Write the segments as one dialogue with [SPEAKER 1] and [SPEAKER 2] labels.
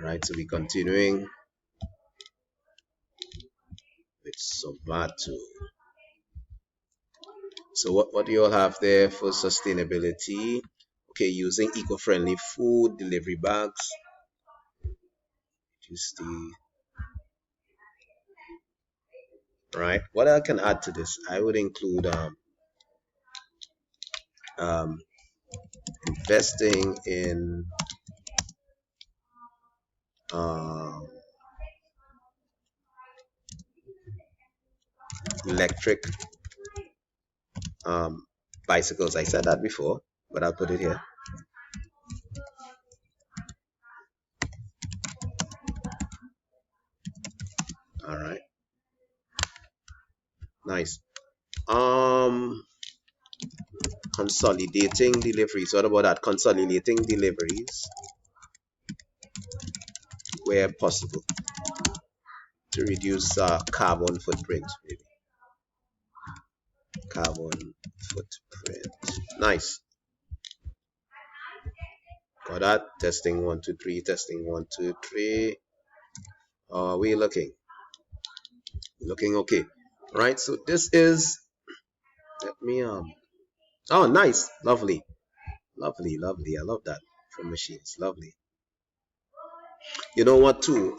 [SPEAKER 1] Right, so we're continuing with Zomato. So what do you all have there for sustainability? Okay, using eco-friendly food, delivery bags. Just the right. What I can add to this, I would include um, investing in um, electric bicycles. I said that before, but I'll put it here. All right, nice. Consolidating deliveries. What about that? Consolidating deliveries where possible to reduce carbon footprint. Maybe carbon footprint. Nice. Got that. Testing 1 2 3. Testing 1 2 3. Are we looking? Looking okay. Right. So this is. Let me Oh, nice, lovely, lovely, lovely. I love that from machines. Lovely. You know what too?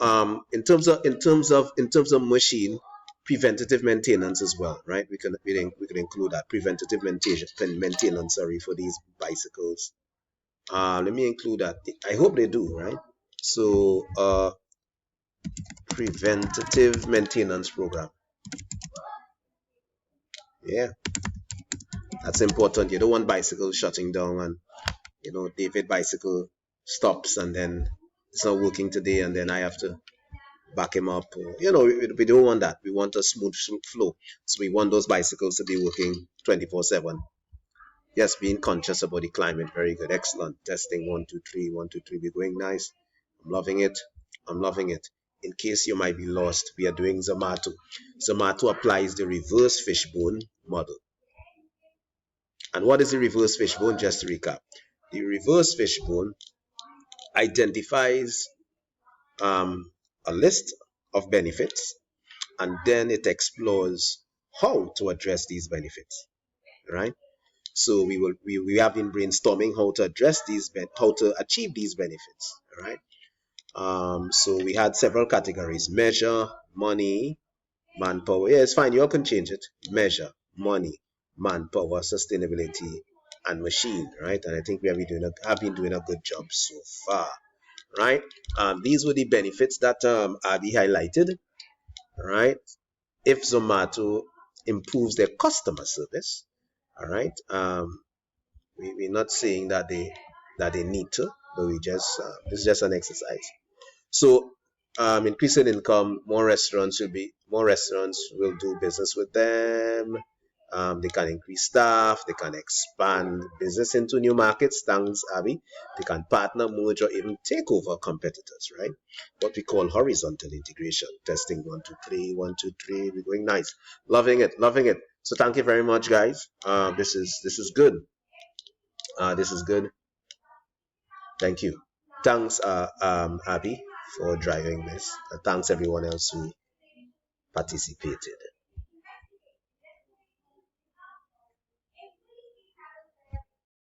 [SPEAKER 1] In terms of machine preventative maintenance as well, right? We can include that preventative maintenance. Sorry, for these bicycles. Let me include that. I hope they do, right? So preventative maintenance program. Yeah, that's important. You don't want bicycles shutting down and David bicycle stops and then it's not working today and then I have to back him up. We don't want that. We want a smooth flow. So we want those bicycles to be working 24/7. Yes, being conscious about the climate. Very good. Excellent. Testing 1 2 3. 1 2 3. We're going nice. I'm loving it. I'm loving it. In case you might be lost, we are doing Zomato. Zomato applies the reverse fishbone model. And what is the reverse fishbone? Just to recap. The reverse fishbone identifies a list of benefits and then it explores how to address these benefits, right? So we have been brainstorming how to how to achieve these benefits, right? So we had several categories: measure, money, manpower. Yeah, it's fine. You all can change it. Measure, money, manpower, sustainability, and machine, right? And I think we have been doing a good job so far, right? These were the benefits that Abby highlighted, right? If Zomato improves their customer service, all right, we're not saying that they need to, but this is just an exercise. So increasing income, more restaurants will do business with them. They can increase staff, they can expand business into new markets, thanks Abby. They can partner, merge, or even take over competitors, right? What we call horizontal integration. Testing 1 2 3. 1 2 3. We're going nice. Loving it, loving it. So thank you very much, guys. This is good. This is good. Thank you. Thanks, Abby, for driving this. And thanks everyone else who participated.